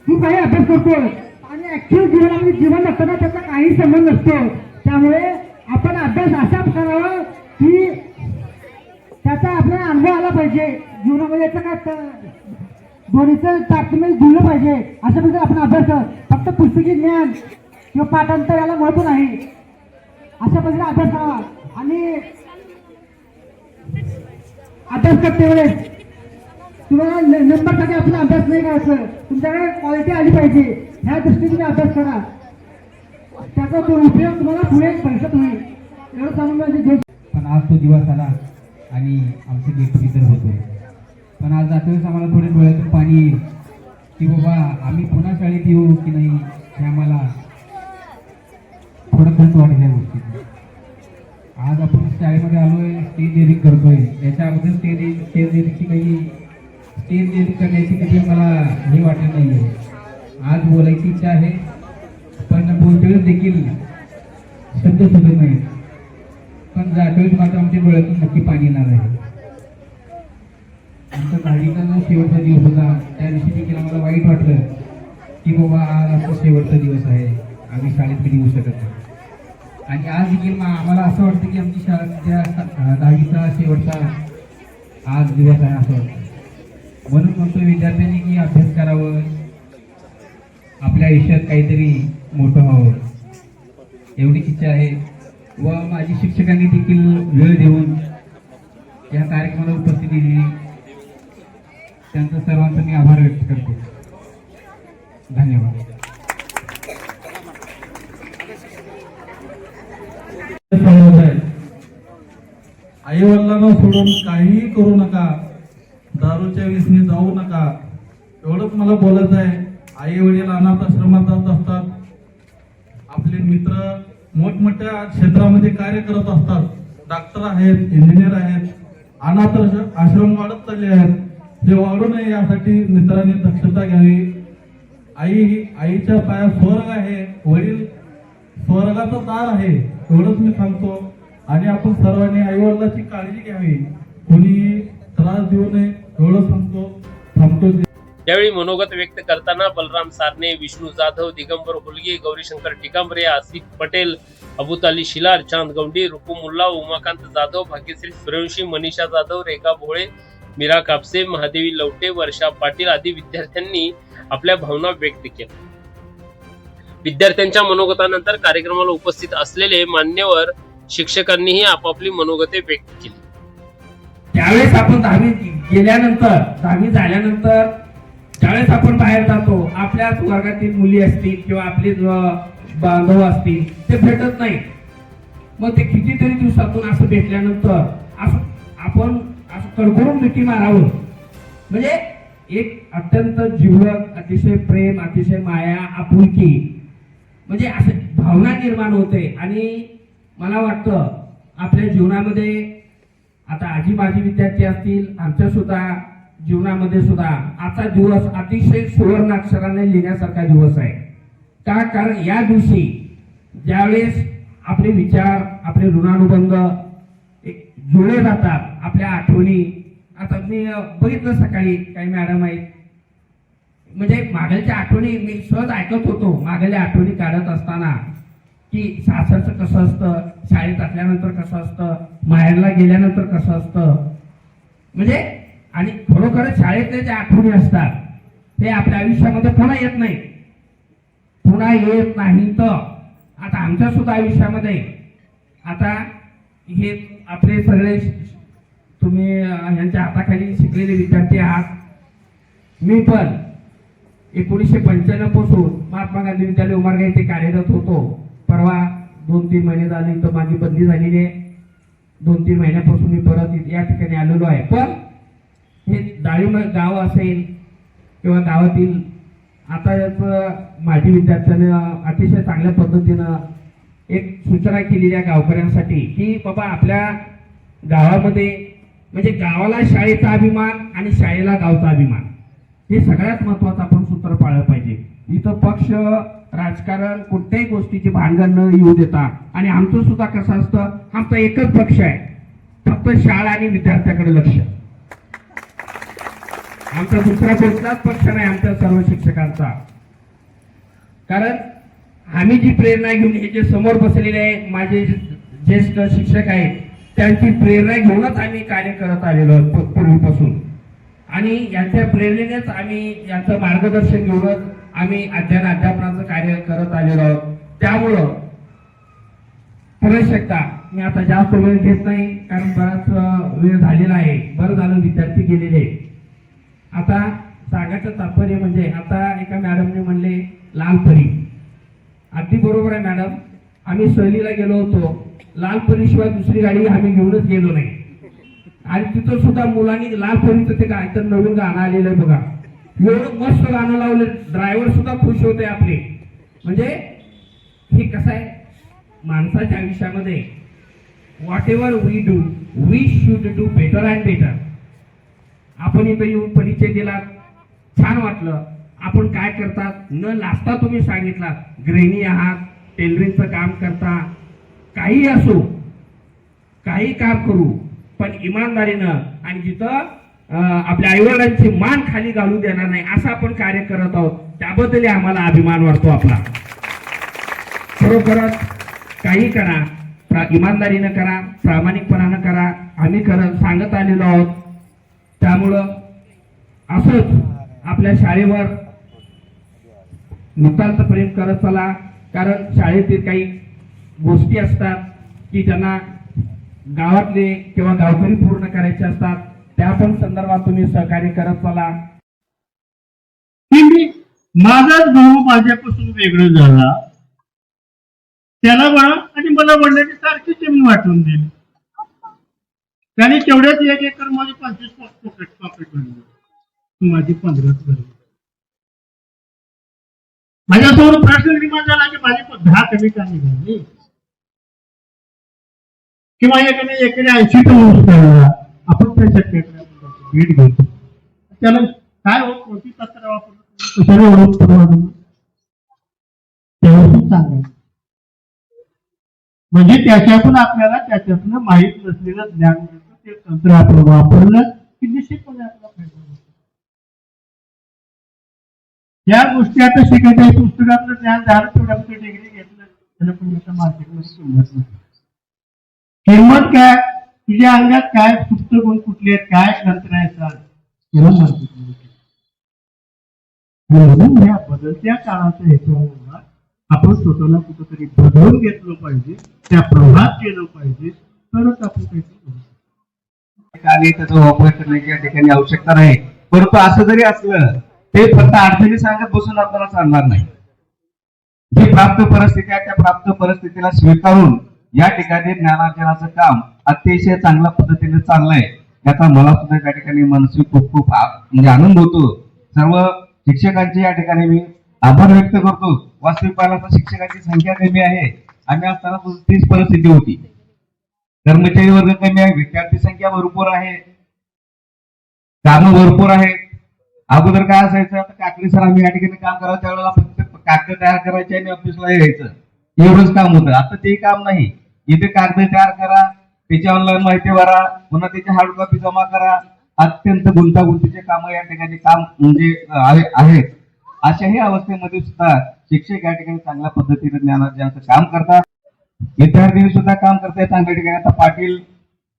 तू काही अभ्यास करतो आणि ऍक्च्युअल जीवनामध्ये जीवन असताना त्याचा काही संबंध नसतो. त्यामुळे आपण अभ्यास असा करावा की त्याचा आपल्याला अनुभव आला पाहिजे. जीवनामध्ये याचं काय दोन्हीचं तारतम्य जुळलं पाहिजे. अशा प्रकारे आपण अभ्यास फक्त पुस्तकी ज्ञान किंवा पाठांतर याला महत्व नाही. अशा पद्धतीने अभ्यास करावा. आणि अभ्यास करते वेळेस तुम्हाला नंबरसाठी आपला अभ्यास नाही करायचं, तुमच्याकडे क्वालिटी आली पाहिजे. ह्या दृष्टीने तुम्ही अभ्यास करा. त्याचा तो उपयोग तुम्हाला पुढे भविष्यात होईल. एवढं सांगून म्हणजे.
पण आज तो दिवस आला आणि आमचे गेट टुगेदर होतो. पण आज जातोच आम्हाला थोडे डोळ्यातून पाणी येईल की बाबा आम्ही पुन्हा शाळेत येऊ की नाही, हे आम्हाला थोडं खंत वाटेल या गोष्टी. आज आपण शाळेमध्ये आलोय, स्टेज डेअरिंग करतोय. याच्या अगोदर स्टेज डेअरिंगची काही स्टेज डेअरिंग करण्याची कधी मला हे वाटलं नाहीये. आज बोलायची इच्छा आहे, पण बोलतेवेळेस देखील शब्द सुचत नाही. पण जातवेळेस मात्र आमच्या डोळ्यातून नक्की पाणी येणार आहे. आमच्या दहावीचा जो शेवटचा दिवस होता त्या दिवशी देखील आम्हाला वाईट वाटलं की बाबा आज आमचा शेवटचा दिवस आहे, आम्ही शाळेत कधी येऊ शकत नाही. आणि आज देखील आम्हाला असं वाटतं की आमची शाळा 10वीचा शेवटचा आज दिवस आहे असं वाटतं. म्हणून म्हणतो विद्यार्थ्यांनी की अभ्यास करावं, आपल्या आयुष्यात काहीतरी मोठं व्हावं एवढी इच्छा आहे. व माझी शिक्षकांनी देखील वेळ देऊन या कार्यक्रमाला उपस्थिती दिली, त्यांचा सर्वांचा मी आभार व्यक्त करतो. धन्यवाद.
आई वडिलांना सोडून काहीही करू नका, दारूच्या व्यसनी जाऊ नका, एवढंच मला बोलायचं आहे. आई वडील अनाथ आश्रमात जात असतात, आपले मित्र मोठमोठ्या क्षेत्रामध्ये कार्य करत असतात, डॉक्टर आहेत, इंजिनियर आहेत, अनाथ आश्रम वाढत चालले आहेत. हे वाढू नये यासाठी मित्रांनी दक्षता घ्यावी. आईच्या पायात स्वर्ग आहे, वडील स्वर्गाचं दार आहे, एवढंच मी सांगतो. आणि आपण सर्वांनी आई वडिलांची काळजी घ्यावी, कोणी त्रास देऊ नये एवढं थांबतो.
यावेळी मनोगत व्यक्त करताना बलराम सारणे, विष्णू जाधव, दिगंबर हुलगे, गौरीशंकर टिकांबरे, आसिफ पटेल, अबुताली शिलार, चांद गौंडी, रुपू मुल्ला, उमाकांत जाधव, भाग्यश्री सूर्यवंशी, मनीषा जाधव, रेखा भोळे, मीरा कापसे, महादेवी लवटे, वर्षा पाटील आदी विद्यार्थ्यांनी आपल्या भावना व्यक्त केल्या. विद्यार्थ्यांच्या मनोगतानंतर कार्यक्रमाला उपस्थित असलेले मान्यवर शिक्षकांनीही आपापली मनोगते व्यक्त केली.
ज्यावेळेस आपण 10वी झाल्यानंतर ज्यावेळेस आपण बाहेर जातो, आपल्याच वर्गातील मुली असतील किंवा आपले बांधव असतील, ते भेटत नाही. मग ते कितीतरी दिवसातून असं भेटल्यानंतर आपण असं कडकडून मिठी मारावं, म्हणजे एक अत्यंत जीवलग, अतिशय प्रेम, अतिशय माया, आपुलकी, म्हणजे असं भावना निर्माण होते. आणि मला वाटतं आपल्या जीवनामध्ये आता आजी माझी विद्यार्थी असतील, आमच्या सुद्धा जीवनामध्ये सुद्धा आजचा दिवस अतिशय सुवर्ण अक्षराने लिहिण्यासारखा दिवस आहे. का? कारण या दिवशी ज्यावेळेस आपले विचार, आपले ऋणानुबंध जुळले जातात, आपल्या आठवणी. आता मी बघितलं सकाळी काही मॅडम आहेत, म्हणजे मागलच्या आठवणी मी सहज ऐकत होतो, मागल्या आठवणी काढत असताना की सासरचं कसं असतं, शाळेत असल्यानंतर कसं असतं, माहेरला गेल्यानंतर कसं असतं, म्हणजे आणि खरोखरच शाळेतल्या ज्या आठवणी असतात ते आपल्या आयुष्यामध्ये पुन्हा येत नाही. तर आता आमच्या सुद्धा आयुष्यामध्ये आता हे आपले सगळे तुम्ही यांच्या हाताखाली शिकलेले विद्यार्थी आहात. मी पण 1995 पासून महात्मा गांधी विद्यालय उमरगा येथे कार्यरत होतो. परवा 2-3 महिने झाले तर माझी बदली झालेली आहे. 2-3 महिन्यापासून मी परत या ठिकाणी आलेलो आहे. पण हे डाळिंब गाव असेल किंवा गावातील आता माझी विद्यार्थ्यानं अतिशय चांगल्या पद्धतीनं एक सूचना केलेली आहे गावकऱ्यांसाठी की बाबा आपल्या गावामध्ये म्हणजे गावाला शाळेचा अभिमान आणि शाळेला गावचा अभिमान, हे सगळ्यात महत्वाचं आपण सूत्र पाळलं पाहिजे. इथं पक्ष राजकारण कोणत्याही गोष्टीची भानगड न येऊ देता. आणि आमचं सुद्धा कसं असतं, आमचा एकच पक्ष आहे, फक्त शाळा आणि विद्यार्थ्याकडे लक्ष. आमचा दुसरा कोणताच पक्ष नाही आमच्या सर्व शिक्षकांचा. कारण आम्ही जी प्रेरणा घेऊन हे जे समोर बसलेले आहे माझे ज्येष्ठ शिक्षक आहेत, त्यांची प्रेरणा घेऊनच आम्ही कार्य करत आलेलो पूर्वीपासून. आणि यांच्या प्रेरणेनेच आम्ही यांचं मार्गदर्शन घेऊनच आम्ही अध्यापनाचं कार्य करत आलेलो आहोत. त्यामुळं परत एकदा मी आता जास्त वेळ घेत नाही, कारण बराच वेळ झालेला आहे. बरं झालं विद्यार्थी गेलेले. आता सांगायचं तात्पर्य म्हणजे आता एका मॅडमने म्हणले लालपरी, अगदी बरोबर आहे मॅडम. आम्ही सहलीला गेलो होतो, लालपरीशिवाय दुसरी गाडी आम्ही घेऊनच गेलो नाही. आणि तिथं सुद्धा मुलांनी लालपरीचं ते काय तर नवीन गाणं आलेलं आहे बघा, एवढं मस्त गाणं लावलं, ड्रायव्हर सुद्धा खुश होते आपले. म्हणजे हे कसं आहे माणसाच्या आयुष्यामध्ये, whatever we do we should do better and better. आपण इथं येऊन परिचय दिला, छान वाटलं. आपण काय करतात न लाजता तुम्ही सांगितला, गृहिणी आहात, टेलरिंगचं काम करता, काही असो, काही काम करू पण इमानदारीनं. आणि जिथं आपल्या आईवडिलांची मान खाली घालू देणार नाही, असं आपण कार्य करत आहोत. त्याबद्दल आम्हाला अभिमान वाटतो आपला. खरोखरच काही करा, इमानदारीनं करा, प्रामाणिकपणानं करा. आम्ही सांगत आलेलो आहोत. त्यामुळं असंच आपल्या शाळेवर नितांत प्रेम करत चला. कारण शाळेतील काही गोष्टी असतात की ज्यांना गावातले किंवा गावकरी पूर्ण करायचे असतात, त्या पण संदर्भात तुम्ही सहकार्य करत चला.
माझाच भाऊ माझ्यापासून वेगळं झाला, त्याला बळा आणि मला वडिलांनी सारखी जमीन वाटून दिली. त्याने तेवढ्याच 1 एकर माझी 25 पॉकेट बनली, माझी 15च झाली. माझ्यासमोर प्रश्न निर्माण झाला की माझी 10 कमी का निघाली, किंवा एकाने 80 टन ऊस काढला. आपण त्या शेतकऱ्याला भेट घेतो, त्याला काय हो कोणती तंत्र वापरतो, कशाला ओळख त्यावरून सांगायचं. म्हणजे त्याच्यातून आपल्याला त्याच्यातून माहीत नसलेलं ज्ञान मिळतं. ते तंत्र आपण वापरलं की निश्चितपणे आपला फायदा होतो. या गोष्टी आता शिकायच्या, पुस्तकातलं ज्ञान झालं तेवढ्या डिग्री घेतलं त्याला पण आता मार्केटमध्ये किंमत नाही. किंमत काय, तुझ्या अंगात काय सुप्त गुण कुठले आहेत, काय तंत्र आहे सांग, त्याला मार्केटमध्ये. म्हणून या बदलत्या काळाच्या ह्याच्यावर आपण स्वतःला कुठंतरी बदलून घेतलं पाहिजे, त्या प्रभात केलं पाहिजे, तरच आपण काहीतरी
त्याचा वापर करण्याची या ठिकाणी आवश्यकता नाही. परंतु असं जरी असलं ते फक्त अडचणी सांगत बसून आपल्याला चालणार नाही. जी प्राप्त परिस्थिती आहे त्या प्राप्त परिस्थितीला स्वीकारून या ठिकाणी ज्ञानार्जनाचं काम अतिशय चांगल्या पद्धतीने चाललंय. याचा मला सुद्धा त्या ठिकाणी मनस्वी खूप खूप म्हणजे आनंद होतो. सर्व शिक्षकांचे या ठिकाणी मी आभार व्यक्त करतो. वास्तविक पाहिला तर शिक्षकांची संख्या कमी आहे. आम्ही असताना तीच परिस्थिती होती. कर्मचारी वर्ग कमी आहे, विद्यार्थी संख्या भरपूर आहे, कामं भरपूर आहेत. अगोदर काय असायचं, आता काकडी सर आम्ही या ठिकाणी काम करावं त्यावेळेला फक्त कागद तयार करायचे आणि ऑफिसला यायचं, एवढंच काम होतं. आता ते काम नाही. इथे कागद तयार करा, त्याची ऑनलाईन माहिती भरा, पुन्हा त्याची हार्ड कॉपी जमा करा. अत्यंत गुंतागुंतीचे काम या ठिकाणी काम म्हणजे आहेत. अशाही अवस्थेमध्ये सुद्धा शिक्षक या ठिकाणी चांगल्या पद्धतीने ज्ञानार्जनाचं काम करतात. विद्यार्थी सुद्धा काम करते चांगल्या ठिकाणी. आता पाटील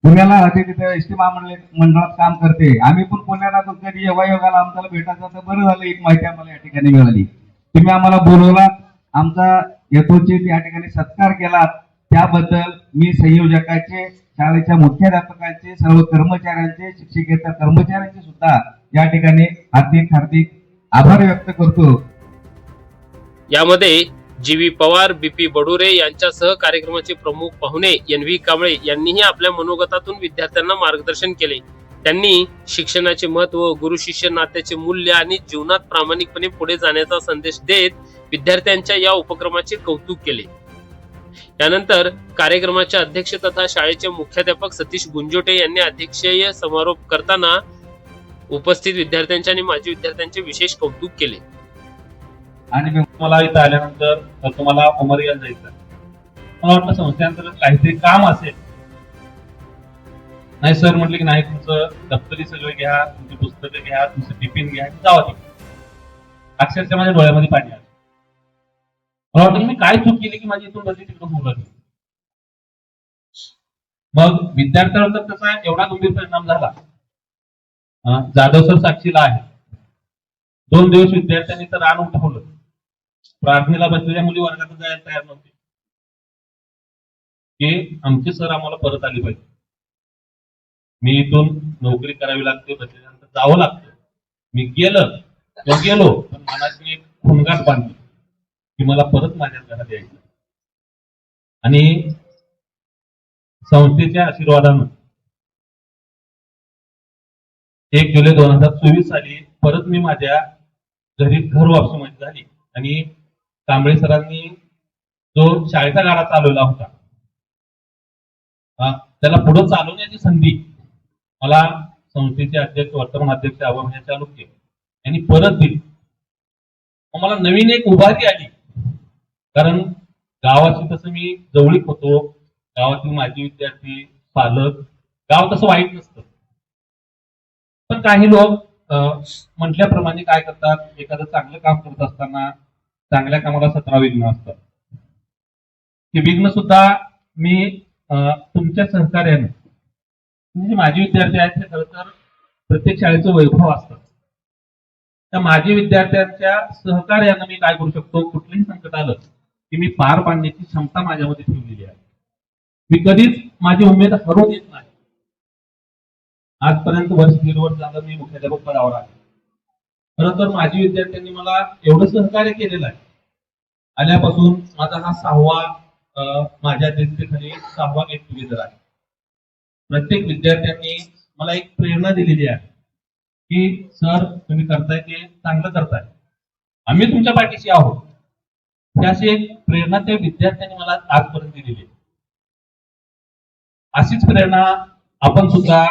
पुण्याला राहते, तिथे एसटी महामंडळात काम करते. आम्ही पण पुण्याला कधी योगायोगाला आमच्याला भेटायचं तर बरं झालं, एक माहिती आम्हाला या ठिकाणी मिळाली. तुम्ही आम्हाला बोलवलात, आमचा यथोचित या ठिकाणी सत्कार केलात, त्याबद्दल मी संयोजकाचे, शाळेच्या मुख्याध्यापकांचे, सर्व कर्मचाऱ्यांचे, शिक्षकेतर कर्मचाऱ्यांचे सुद्धा या ठिकाणी हार्दिक आभार व्यक्त करतो.
यामध्ये जी.व्ही. पवार, बी.पी. बडोरे यांच्यासह कार्यक्रमाचे प्रमुख पाहुणे एन.व्ही. कांबळे यांनीही आपल्या मनोगतातून विद्यार्थ्यांना मार्गदर्शन केले. त्यांनी शिक्षणाचे महत्त्व, गुरु शिष्य नात्याचे मूल्य आणि जीवनात प्रामाणिकपणे पुढे जाण्याचा संदेश देत विद्यार्थ्यांच्या या उपक्रमाचे कौतुक केले. यानंतर कार्यक्रमाचे अध्यक्ष तथा शाळेचे मुख्याध्यापक सतीश गुंजोटे यांनी अध्यक्षीय समारोप करताना उपस्थित विद्यार्थ्यांचे आणि माजी विद्यार्थ्यांचे विशेष कौतुक केले.
आणि मला इथं आल्यानंतर तुम्हाला उमरग्याला जायचं, मला वाटतं संस्थेअंतर्गत काहीतरी काम असेल. नाही सर म्हटले की नाही, तुमचं दप्तरी सगळं घ्या, तुमची पुस्तकं घ्या, तुमचं टिफिन घ्या, जावा तिकडे. अक्षरशः माझ्या डोळ्यामध्ये पाणी आलं. मला वाटतं मी काय चूक केली की माझी इथून बदली तिकडून होऊ लागली. मग विद्यार्थ्यांवर तर त्याचा एवढा गंभीर परिणाम झाला. जाधव सर साक्षीला आहे. 2 दिवस विद्यार्थ्यांनी तर रान उठवलं. प्रार्थनेला बसलेल्या मुली वर्गात जायला तयार नव्हते की आमचे सर आम्हाला परत आली पाहिजे. मी इथून नोकरी करावी लागते, बसल्यानंतर जावं लागतं. मी गेलो पण मनाची एक खुणगाट बांधली की मला परत माझ्या घरात यायचं. आणि संस्थेच्या आशीर्वादानं 1 जुलै 2024 साली परत मी माझ्या घरी घर वापसी माझी झाली. आणि कांबळे सरांनी जो शाळेचा गाडा चालवला होता त्याला पुढे चालवण्याची संधी मला संस्थेचे अध्यक्ष, वर्तमान अध्यक्ष आव्हान चालुक्य यांनी परत दिली. मला नवीन एक उभारी आली. कारण गावाशी तसं मी जवळीक होतो, गावातील माझे विद्यार्थी, पालक, गाव तसं वाईट नसतं. पण काही लोक म्हटल्याप्रमाणे काय करतात, एखादं चांगलं काम करत असताना चांगल्या कामाला 17 विघ्न असतात. हे विघ्न सुद्धा मी तुमच्या सहकार्यानं, म्हणजे माझे विद्यार्थी आहेत, हे खरं तर प्रत्येक शाळेचं वैभव असतं. त्या माझे विद्यार्थ्यांच्या सहकार्यानं मी काय करू शकतो, कुठलंही संकट आलं की मी पार पाडण्याची क्षमता माझ्यामध्ये ठेवलेली आहे. मी कधीच माझी उमेद हरवून येत नाही. आजपर्यंत वर्ष 1.5 वर्ष झालं मी मुख्याध्यापक पदावर आहे. खरं तर माझी विद्यार्थ्यांनी मला एवढं सहकार्य केलेलं आहे. आल्यापासून माझा हा 6वा माझ्या देखरेखीखाली 6वा गेट टुगेदर आहे. प्रत्येक विद्यार्थ्यांनी मला एक प्रेरणा दिलेली आहे की सर तुम्ही करताय ते चांगलं करताय, आम्ही तुमच्या पाठीशी आहोत. ही अशी एक प्रेरणा त्या विद्यार्थ्यांनी मला आजपर्यंत दिलेली आहे. अशीच प्रेरणा आपण सुद्धा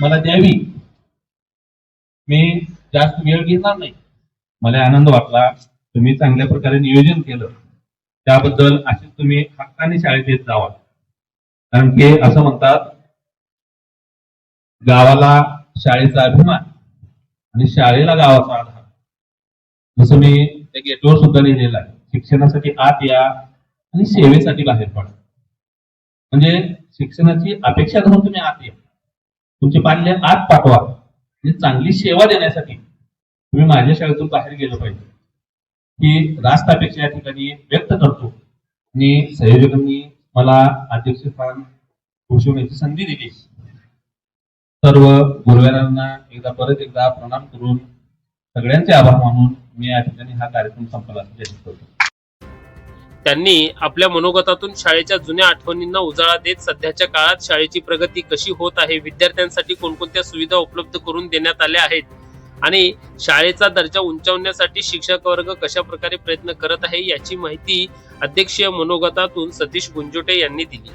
मला द्यावी. मी जास्त वेळ घेणार नाही. मला आनंद वाटला, तुम्ही चांगल्या प्रकारे नियोजन केलं, त्याबद्दल अशीच तुम्ही हक्काने शाळेत येत जावा. कारण की असं म्हणतात, गावाला शाळेचा अभिमान आणि शाळेला गावाचा आधार. जसं मी त्या गेटवर सुद्धा लिहिलेलं आहे, शिक्षणासाठी आत या आणि सेवेसाठी बाहेर पडा. म्हणजे शिक्षणाची अपेक्षा धरून तुम्ही आत या, तुमचे पाल्य आत पाठवा. म्हणजे चांगली सेवा देण्यासाठी तुम्ही माझ्या शाळेतून बाहेर गेलं पाहिजे, ही रास्त अपेक्षा या ठिकाणी व्यक्त करतो. आणि संयोजकांनी मला अध्यक्षस्थान भूषवण्याची संधी दिली. सर्व गुरुवारांना परत एकदा प्रणाम करून सगळ्यांचे आभार मानून मी या ठिकाणी हा कार्यक्रम संपला जाहीर करतो.
त्यांनी आपल्या मनोगतातून शाळेच्या जुन्या आठवणींना उजाळा देत सध्याच्या काळात शाळेची प्रगती कशी होत आहे, विद्यार्थ्यांसाठी कोणकोणत्या सुविधा उपलब्ध करून देण्यात आल्या आहेत आणि शाळेचा दर्जा उंचावण्यासाठी शिक्षक वर्ग कशा प्रकारे प्रयत्न करत आहे याची माहिती अध्यक्षीय मनोगतातून सतीश गुंजोटे यांनी दिली.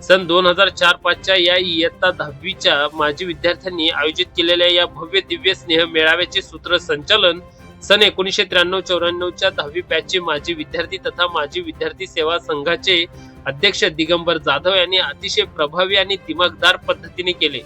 सन 2004-5च्या या इयत्ता 10वीच्या माजी विद्यार्थ्यांनी आयोजित केलेल्या या भव्य दिव्य स्नेह मेळाव्याचे सूत्रसंचालन सन 1993-94च्या 10वी बॅचचे माजी विद्यार्थी तथा माजी विद्यार्थी सेवा संघाचे अध्यक्ष दिगंबर जाधव यांनी अतिशय प्रभावी आणि दिमागदार पद्धतीने केले.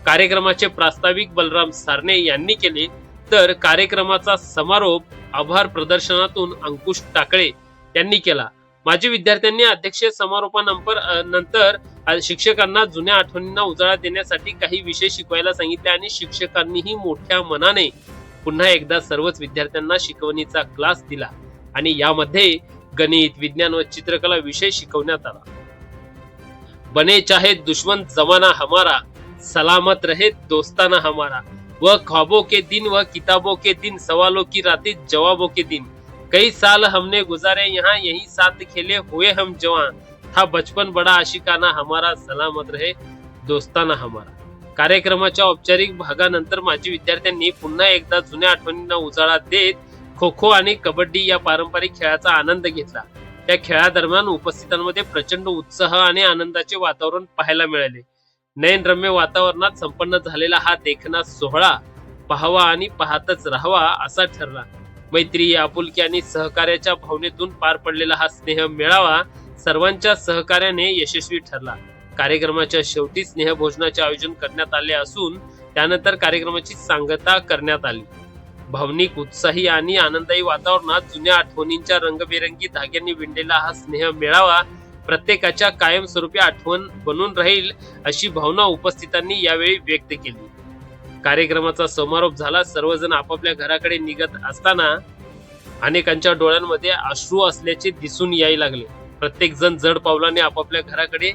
कार्यक्रमाचे प्रास्ताविक बलराम सारणे यांनी केले, तर कार्यक्रमाचा समारोप आभार प्रदर्शनातून अंकुश टाकळे यांनी केला. माजी विद्यार्थ्यांनी अध्यक्षीय समारोपानंतर शिक्षकांना जुन्या आठवणींना उजाळा देण्यासाठी काही विषय शिकवायला सांगितले आणि शिक्षकांनीही मोठ्या मनाने पुन्हा एकदा सर्वच विद्यार्थ्यांना शिकवणीचा क्लास दिला आणि यामध्ये गणित, विज्ञान व चित्रकला विषय शिकवण्यात आला. बने चाहे दुश्मन जमाना हमारा, सलामत रहे दोस्ताना हमारा, वह ख्वाबों के दिन वह किताबों के दिन, सवालों की रातें जवाबों के दिन, कई साल हमने गुजारे यहाँ यही साथ खेले हुए हम जवान, था बचपन बड़ा आशिकाना हमारा, सलामत रहे दोस्ताना हमारा. कार्यक्रमाच्या औपचारिक भागानंतर माजी विद्यार्थ्यांनी पुन्हा एकदा जुन्या आठवणींना उजाळा देत खो खो आणि कबड्डी या पारंपरिक खेळाचा आनंद घेतला. त्या खेळादरम्यान उपस्थितांमध्ये प्रचंड उत्साह आणि आनंदाचे वातावरण पाहायला मिळाले. नयनरम्य वातावरणात संपन्न झालेला हा देखणा सोहळा पाहावा आणि पाहतच राहावा असा ठरला. मैत्री, आपुलकी आणि सहकार्याच्या भावनेतून पार पडलेला हा स्नेह मेळावा सर्वांच्या सहकार्याने यशस्वी ठरला. कार्यक्रमाच्या शेवटी स्नेहभोजनाचे आयोजन करण्यात आले असून त्यानंतर कार्यक्रमाची सांगता करण्यात आली. भावनिक, उत्साही आणि आनंदायी वातावरणात जुन्या आठवणींच्या रंगबेरंगी धाग्यांनी विणलेला हा स्नेह मेळावा प्रत्येकाच्या कायमस्वरूपी आठवण बनून राहील अशी भावना उपस्थितांनी यावेळी व्यक्त केली. कार्यक्रमाचा समारोप झाला. सर्वजण आपापल्या घराकडे निघत असताना अनेकांच्या डोळ्यांमध्ये अश्रू असल्याचे दिसून यायला लागले. प्रत्येक जण जड पावलाने आपापल्या घराकडे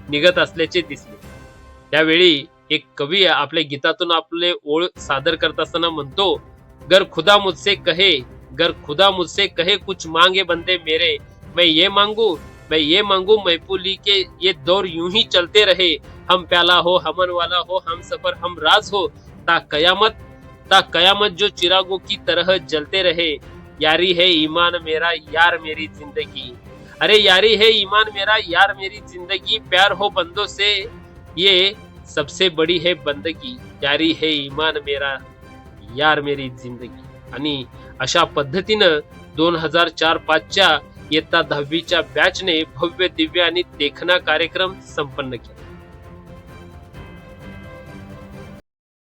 निघत असल्याचे दिसले. त्यावेळी एक कवी आपल्या गीतातून आपले ओळ सादर करत असताना म्हणतो, गर खुदा मुझसे कहे कुछ मांगे बंदे मेरे, मैं ये मांगू महफूली के ये दौर यूं ही चलते रहे, हम प्याला हो हमन वाला हो हम सफर हम राज हो, ता कयामत जो चिरागों की तरह जलते रहे, यारी है ईमान मेरा यार मेरी जिंदगी, अरे यारी है ईमान मेरा यार मेरी जिंदगी, प्यार हो बंदों से ये सबसे बड़ी है बंदगी, यारी है ईमान मेरा यार मेरी जिंदगी. आणि अशा पद्धतीनं 2004-5च्या इयत्ता 10वीच्या बॅचने भव्य दिव्य आणि देखणा कार्यक्रम संपन्न केला.